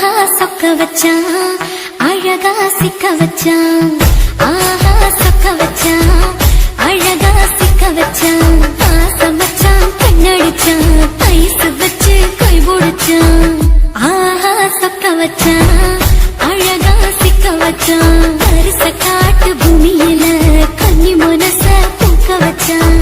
ஆஹா சொக்க வச்சான் அழகா சிக்க வச்சான். ஆஹா சொக்க வச்சான் அழகா சிக்க வச்சான். ஆசமச்சான் கண்ணடிச்சான் ஐசு வச்சு கை பிடிச்சான். ஆஹா சொக்க வச்சான் அழகா சிக்க வச்சான். அரிச காட்டு பூமியில கன்னி மனச பூக்க வச்சான்.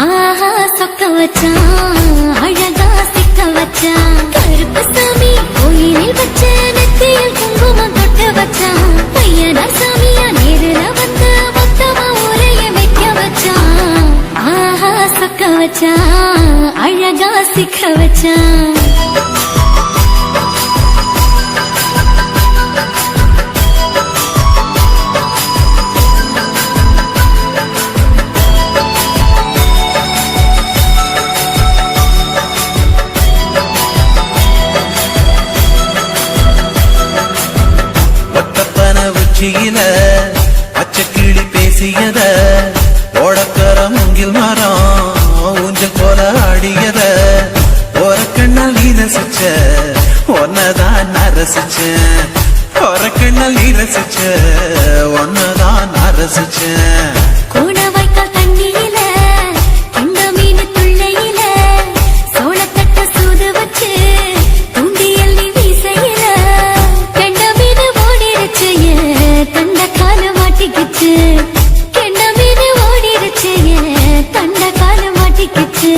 ஆஹா சொக்க வச்சான் அழகா சிக்க வச்சான். கருப்பு சாமி கோயிலில் வச்ச நெத்தியில் குங்குமம் தொட்டு வச்சான். பையனா சாமியா நேரில் வந்து மொத்தமா ஊரைய வைக்க வச்சான். ஆஹா சொக்க வச்சான் அழகா சிக்க வச்சான். உச்சியில பச்சை கிளி பேசியத ஓடக்கர மூங்கில் மரம் ஊஞ்சல் போல ஆடியத ஒரு கண்ணால் நீ ரசிச்ச ஒன்னதான் நான் ரசிச்சேன். ஒரு கண்ணால் நீ ரசிச்ச ஒன்னதான் நான் ரசிச்சேன். கோண வாய்க்கால் தண்ணியில கண்ட மீன் துள்ளையில சோளத்தட்ட சூது வச்சு தூண்டியல் நீ வீசையில கண்ட மீன் ஓடிருச்சு தண்ட கால மாட்டிக்கிச்சு. கண்ட மீன் ஓடிருச்சு தண்ட கால மாட்டிக்கிச்சு.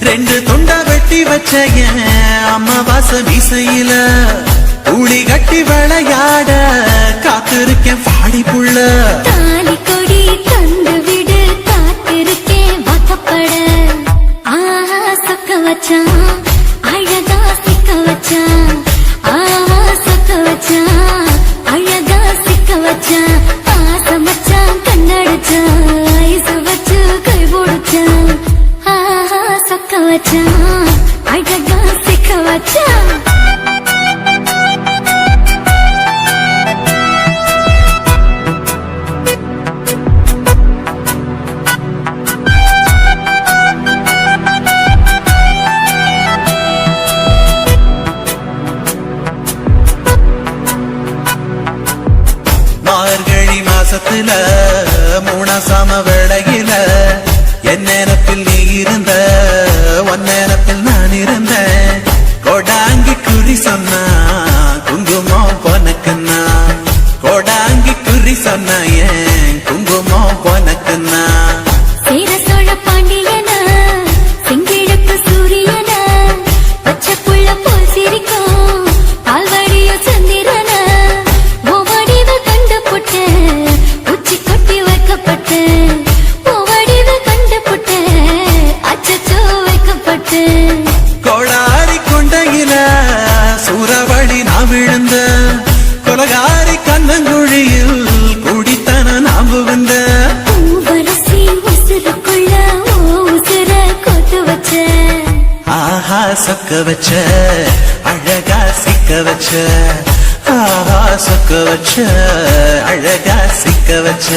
ரெண்டு துண்டா வெட்டி வச்ச அம்மாவாச வீசையில ஊழி கட்டி விளையாட காத்திருக்கேன் பாடி புள்ள. தாலி கொடி தந்து விடு காத்திருக்கேன் வாக்கப்பட. ஆஹா சொக்க வச்சான் அழகா சிக்க வச்சான். ஆஹா சொக்க வச்சான் அழகா சிக்க வச்சான். ஆசமச்சான் கண்ணடிச்சான் ஐசு வச்சு கை பிடிச்சான். ஆஹா சொக்க வச்சான் அழகா சிக்க வச்சான். மார்கழி மாசத்துல மூணாசாம வேளையில என் நேரத்தில் நீ இருந்த உன் நேரத்தில் நான் இருந்தேன். கொடாங்கி குறி சொன்னா குங்குமம் பொனக்குன்னா. கொடாங்கி குறி சொன்னா ஏன் குங்குமம் பொனக்குன்னா. சேர சோழ பாண்டியன செங்கிழக்கு சூரியன பச்சை புள்ள போல் சிரிக்கும் பால்வடிய சந்திரன ஓவடிவ கண்டு புட்ட உச்சி கொட்டி வைக்கப்பட்டு. ஓவடிவ கண்டு புட்ட அச்சச்சோ வைக்கப்பட்டு. கோடாரி கொண்டையில சூறாவளி நான் விழுந்த கொலகாரி கண்ணங்குழியில் குடித்தன நாம் விழுந்த. பூவரசி உசுருக்குள்ள உசுர கொத்து வச்ச. ஆஹா சொக்க வச்ச அழகா சிக்க வச்ச. ஆஹா சொக்க வச்ச அழகா சிக்க வச்ச.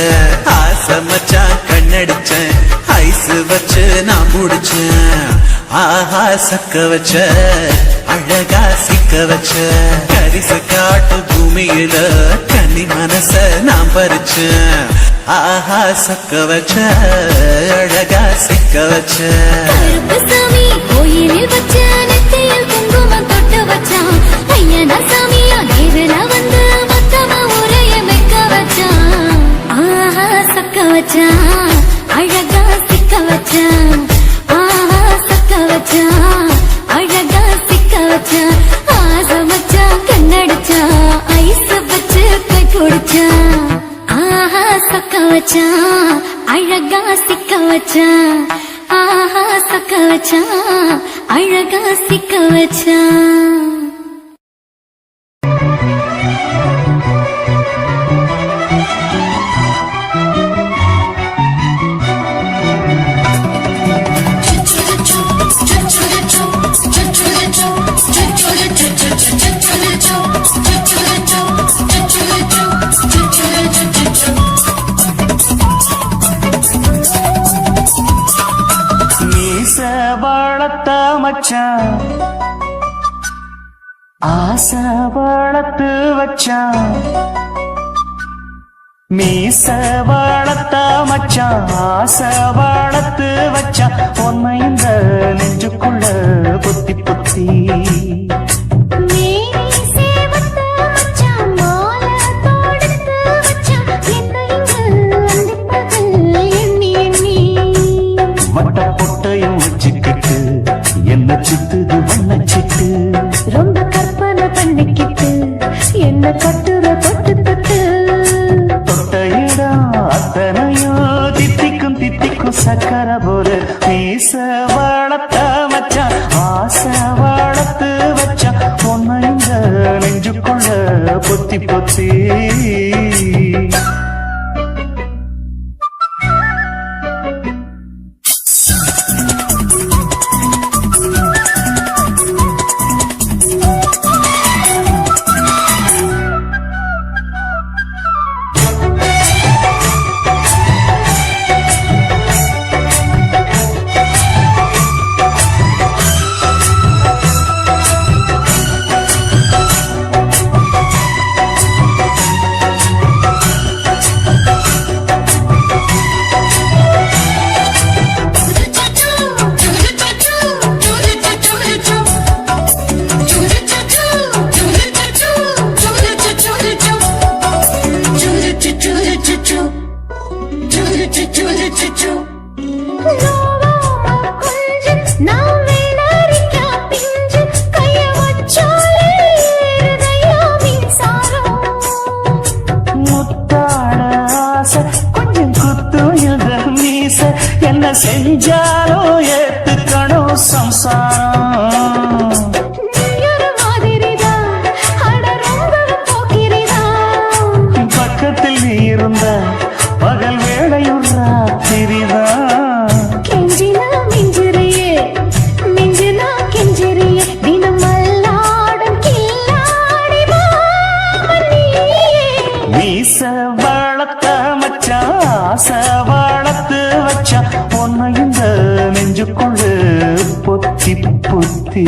ஆசமச்சான் கண்ணடிச்சேன் ஐசு வச்சு நான் முடிச்சேன். ஆஹா சொக்க வச்ச அழகா சிக்க வச்ச. கரிச காட்டு பூமியில கன்னி மனச நான் பறிச்சேன். ஆஹா சொக்க வச்ச அழகா சிக்க வச்ச. கருப்பு சாமி கோயிலில் வச்ச நெத்தியில் குங்குமம் தொட்டு வச்சான். ஐயனா சாமியா நேரில் வந்து மொத்தமா ஊரைய வைக்க வச்சான். ஆஹா சொக்க வச்சான் அழகா சிக்க வச்சான். ஆஹா சொக்க வச்சான் அழகா சிக்க வச்சான். ஆசமச்சான் கண்ணடிச்சான் ஐசு வச்சு கை பிடிச்சான். ஆஹா சொக்க வச்சான் அழகா சிக்க வச்சான். ஆஹா சொக்க வச்சான் அழகா சிக்க வச்சான். மீச வளர்த்த மச்சான் ஆசை வளர்த்து வச்சான் மீச வளர்த்த மச்சான் ஆசை வளர்த்து வச்சான் உன்னை இந்த நெஞ்சுக்குள்ள பொத்தி பொத்தி வட்ட பொட்டையும் வச்சுக்கிட்டு என்ன சித்துது வண்ண சிட்டு ரொம்ப கற்பனை பண்ணிக்கிட்டு என்ன கட்டுற தொட்டு தொட்டு தொட்ட இடம் அத்தனையும் தித்திக்கும் தித்திக்கும் சக்கர போல மீச வளர்த்த மச்சான் ஆசை வளர்த்து வச்சான் உன்னை இந்த நெஞ்சுக்குள்ள பொத்தி பொத்தி என்ன செஞ்சாலும் ஏத்துக்கணும் சம்சாரம் பக்கத்தில் நீ இருந்த பகல் வேளையும் ராத்திரிதான் கெஞ்சினா மிஞ்சிறியே மிஞ்சினா கெஞ்சிறியே தினம் மல்லாடும் கில்லாடி மீச வளர்த்த மச்சான் ஆசை வளர்த்து வச்சான் உன்னை இந்த நெஞ்சுக்குள்ள பொத்தி பொத்தி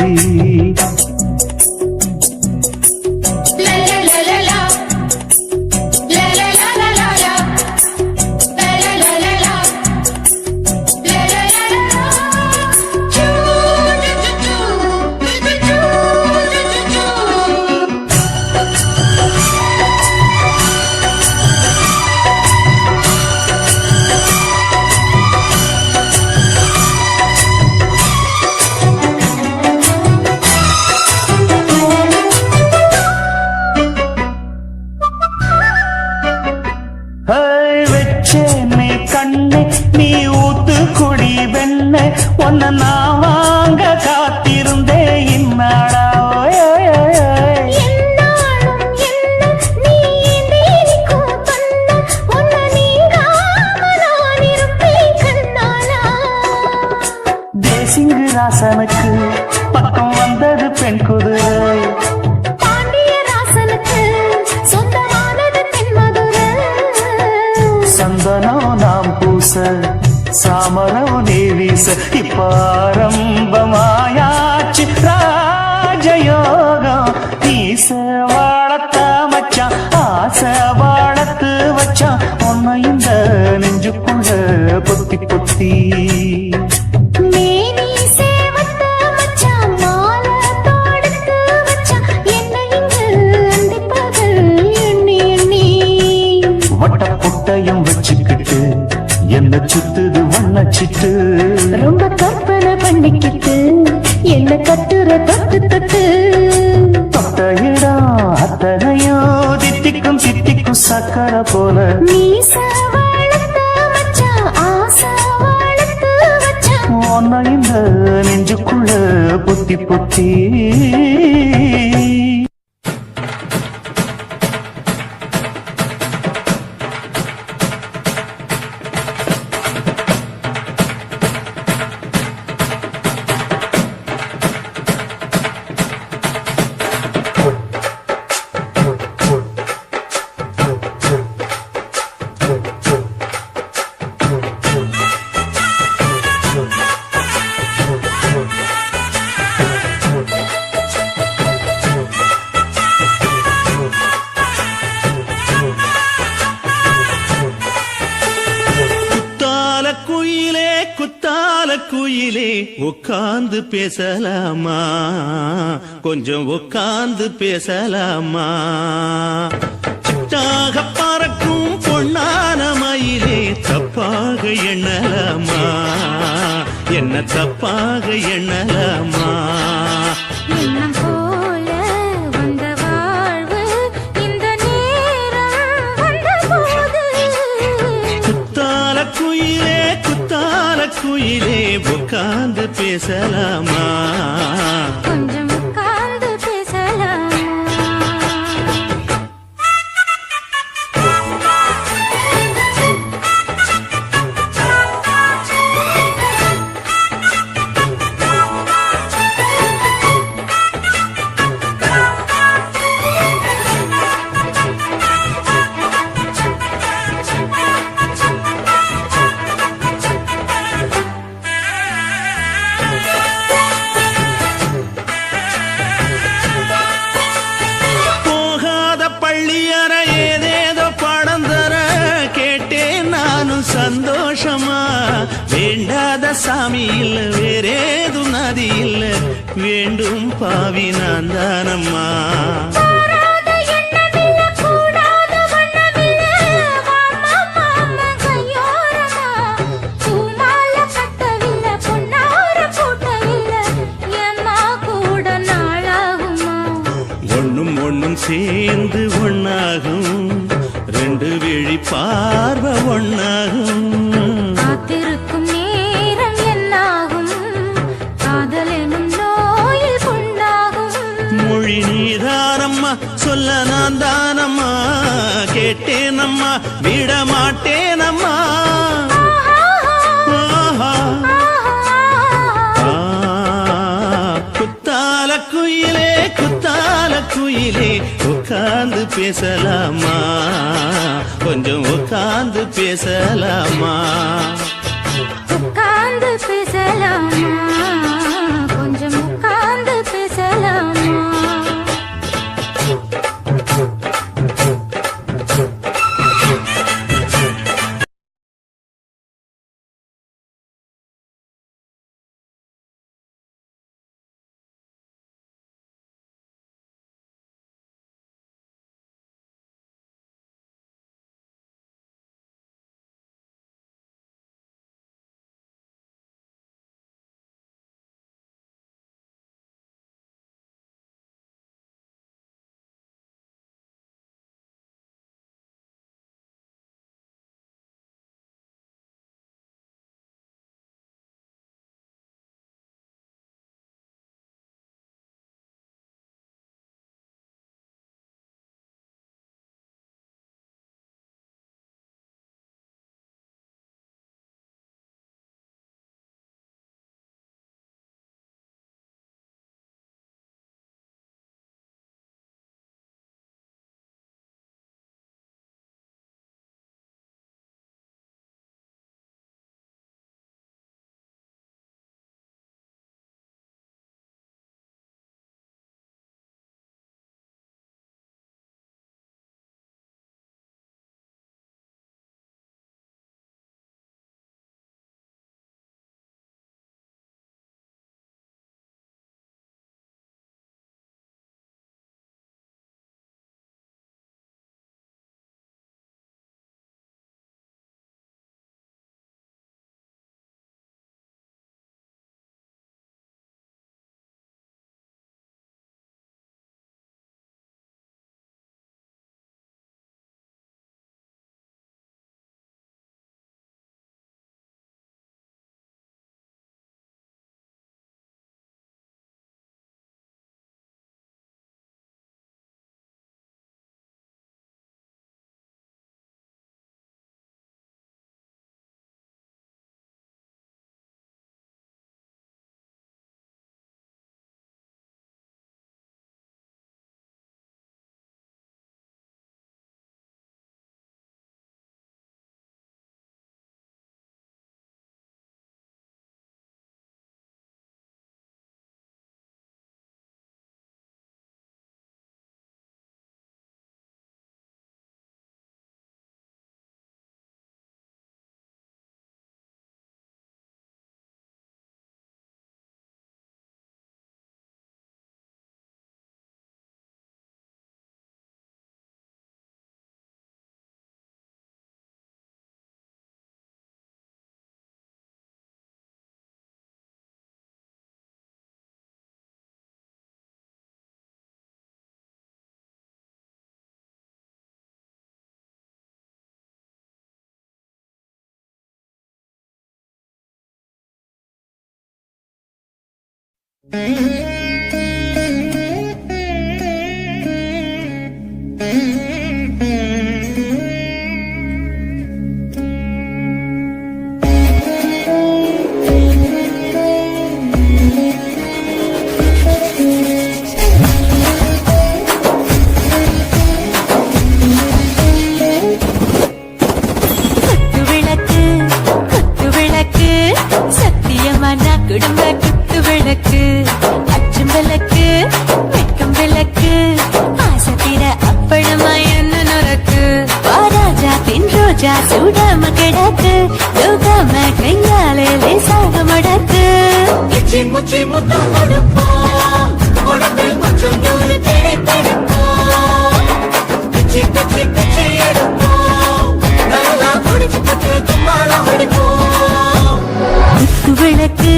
வச்சேனே கண்ணே நீ ஊத்து குடி வெண்ண உன்னை நான் வாங்க காத்திருந்தே இந்நாடா தேசிங்கு ராசனுக்கு பக்கம் வந்தது பெண் குதிரை சந்தனம் நாம் பூச சாமரம் நீ வீச இப்பாரம்பமாயாச்சு ராஜயோகம் ஈச வாழத்த மச்சான் ஆசை வாழத்து வச்சான் உன்னை இந்த நெஞ்சுக்குள்ள பொத்தி பொத்தி வட்ட பொட்டையும் வச்சுக்கிட்டு என்ன சுத்துது வண்ண சிட்டு ரொம்ப கற்பனை பண்ணிக்கிட்டு என்ன கட்டுற தொட்டு தொட்டு தொட்ட இடம் அத்தனையும் தித்திக்கும் தித்திக்கும் சக்கர போல மீச வளர்த்த மச்சான் ஆசை வளர்த்து வச்சான் உன்னை இந்த நெஞ்சுக்குள்ள பொத்தி பொத்தி குயிலே உட்கார்ந்து பேசலாமா கொஞ்சம் உட்கார்ந்து பேசலாமா சிட்டாக பறக்கும் பொன்னான மயிலே தப்பாக எண்ணலாமா என்ன தப்பாக எண்ணலாமா எண்ணம் போல வந்த வாழ்வு இந்த நேரம் வந்தபோது குத்தால குயிலே உட்கார்ந்து பேசலாமா கொஞ்சம் உட்கார்ந்து பேசலாமா போகாத பள்ளியற ஏதேதோ பாடம் தர கேட்டேன் நானும் சந்தோஷமா வேண்டாத சாமி இல்ல வேறேதும் நதி இல்ல வேண்டும் பாவி நான் தானம்மா கூடாத எண்ணமில்ல கூடாத வண்ணமில்ல மாமா மாமா கையோரமா பூமால கட்டவில்ல பொன்னார கூட்டவில்ல ஏம்மா கூட நாளாகுமா ஒண்ணும் சேர்ந்து ஒண்ணாகும் ரெண்டு விழி பார்வை ஒண்ணாகும் காத்திருக்கும் நேரம் என்னாகும் காதல் எனும் நோயில் புண்ணாகும் மொழி நீதானம்மா சொல்ல நான் தானம்மா கேட்டேனம்மா விட மாட்டேனம்மா ஆஹா. குத்தால குயிலே உட்கார்ந்து பேசலாமா கொஞ்சம் உட்கார்ந்து பேசலாமா உட்கார்ந்து பேசலாமா குடும்ப குத்து விளக்கு அச்சும் விளக்கு வெட்கம் விளக்கு ஆசத்திர அப்பளமா என்ன நொறக்கு வாராஜா தின் ரோஜா சூடாம கிடக்கு யோகாம கையாலே லேசாக மடக்கு இச்சி முச்சி முத்தம் கொடுப்போம் உடம்பில் கொஞ்சம் நூறு தேவைப்படுப்போம் பிச்சி பிச்சி பிச்சி எடுப்போம் நல்லா குடிச்சு பட்டு தும்பாலம் அடிப்போம் குத்து விளக்கு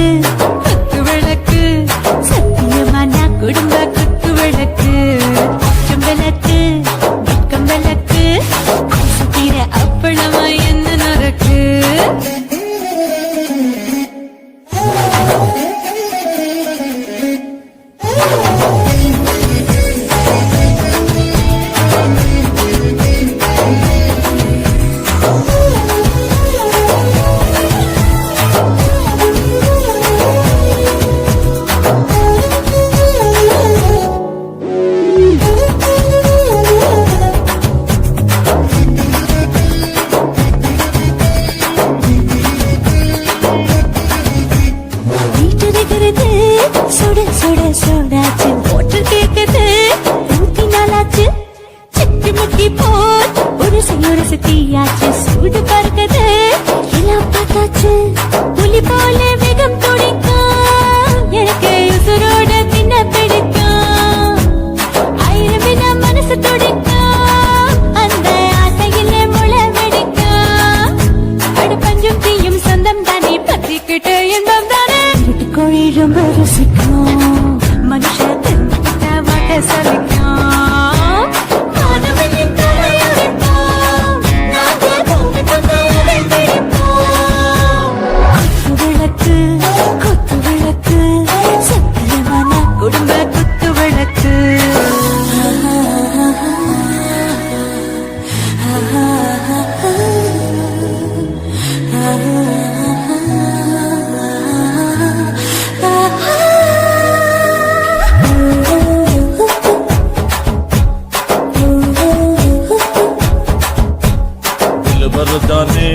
குத்து விளக்கு சத்தியமான குடும்ப குத்து விளக்கு அச்சும் விளக்கு வெட்கம் விளக்கு ஆசத்திர அப்பளமா என்ன நொறக்கு சுட சுட சுடாச்சு போட்டு கேக்குது ஊத்தி நாளாச்சு சிட்டி முட்டி போல் ஒரு தீயாச்சு சூடு பறக்குது எல்லாம் பார்த்தாச்சு புலி போல வேகம் துடிக்கும் எனக்கு உசுரோட தின்ன பிடிக்கும் ஆயிரம் வினா மனசு துடிக்கும் அந்த ஆசையிலே முளை வெடிக்கும் அடு பஞ்சும் தீயும் சொந்தம் தானே பத்திக்கிட்டு இன்பம் தானே கோழி ரொம்ப ருசிக்கும் மனுஷ தெரிஞ்சுக்கிட்ட வாட்ட சலிக்கும் மாணவனின் தலையடிப்போம் நாங்கள் பூமி பந்தலை பிடிப்போம் குத்து விளக்கு சத்தியமான குடும்ப குத்து விளக்கு बरदाने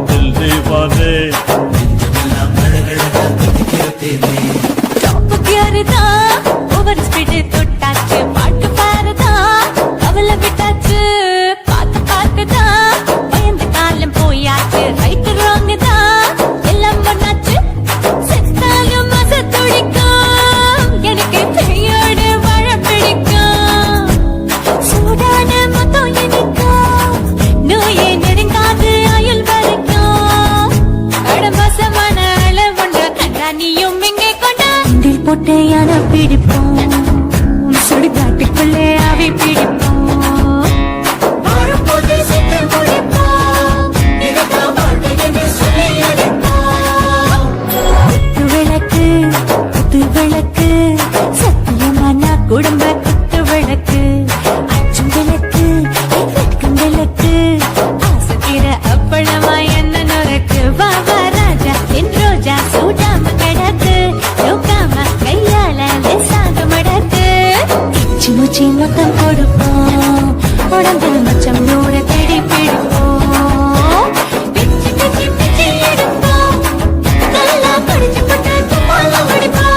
दिल दीवाने டாப் கியர்தா ஓவர் ஸ்பீட் தொட்டாச்சு பாட்டு பாருதா அவளை விட்டாச்சு பார்த்து பார்த்துதா பயந்து காலம் போயாச்சு ரைட் ராங் தான் எல்லாம் பண்ணாச்சு செத்தாலும் மச துடிக்கும் எனக்கு பெரியோடு வாழ பிடிக்கும் சூடான மொத்தம் எனக்கும் நோயே நெருங்காது ஆயுள் வரைக்கும் அடமசமான அளவுண்ட கண்டானியும் இங்கே கொண்ட போட்டு யார பிடிப்போம் சுடுகாட்டுக்குள்ளே அவை பிடிப்போம் வரும்போது செத்து முடிப்போம் இதுதான் வாழ்க்கை என்று சொல்லி அடிப்போம் குத்து விளக்கு சத்தியமான குடும்ப குத்து விளக்கு அச்சும் விளக்கு வெட்கம் விளக்கு ஆசத்திர அப்பளமா என்ன நொறக்கு வா வா ராஜா என் ரோஜா சூடாம கிடக்கு யோகாம கையால லேசாக மடக்கு இச்சி முச்சி மொத்தம் கொடுப்போம் உடம்பில் மச்சம் நூறு தேடி பிடிப்போம் பிச்சி பிச்சி பிச்சி எடுப்போம் நல்லா படிச்சு பட்டு தும்பாலம் அடிப்போம்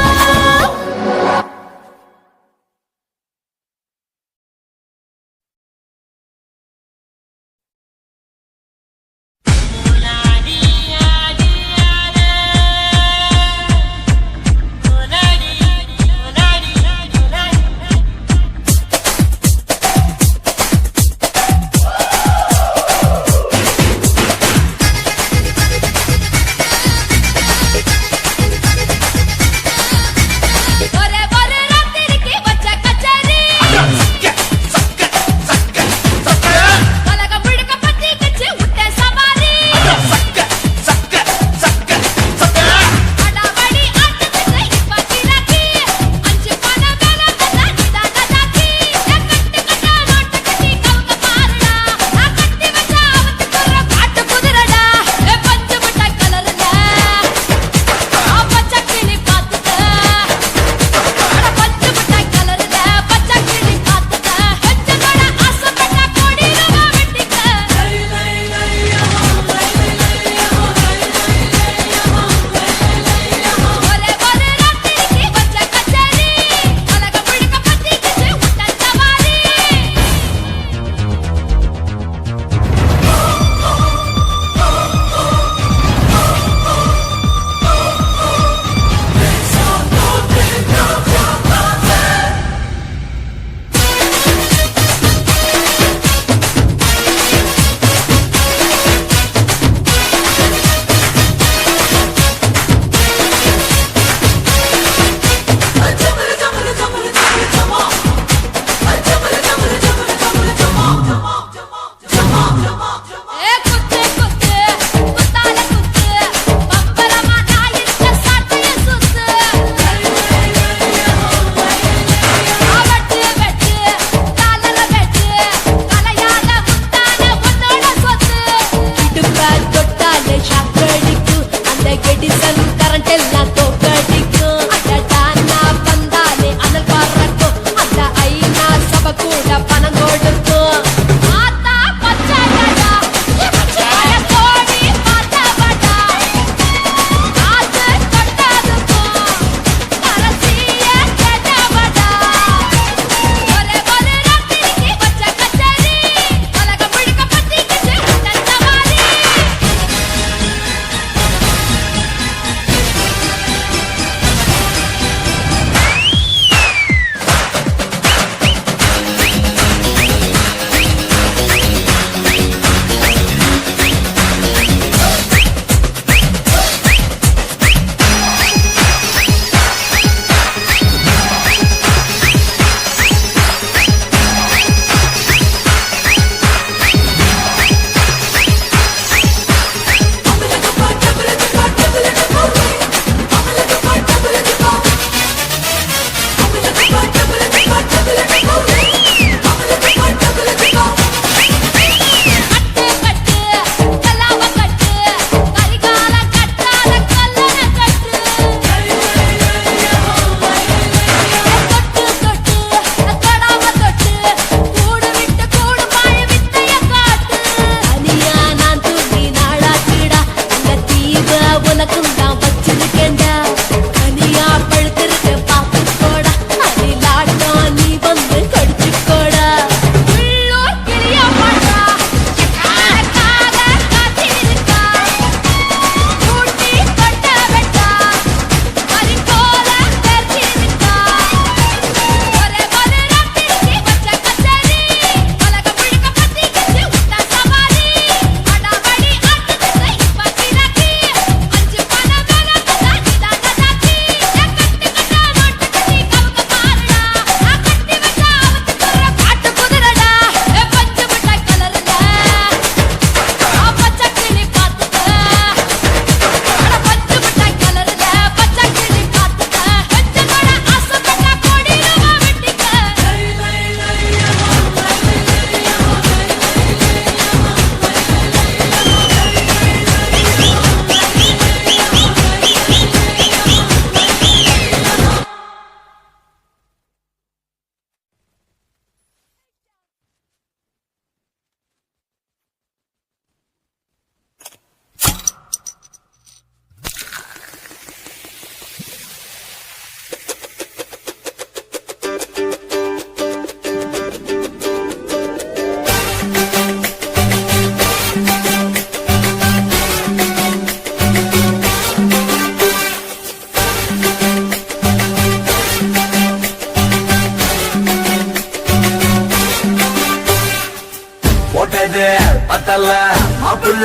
பத்தல மாப்பிள்ள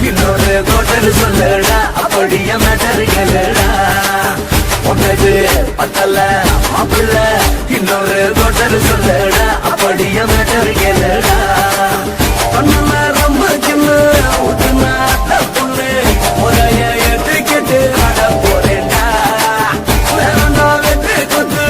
இன்னொரு கோட்டர் சொல்லடா அப்படியே மேட்டர் கேளுடா உனது பத்தல மாப்பிள்ள இன்னொரு கோட்டர் சொல்லடா அப்படியே மேட்டர் கேளுடா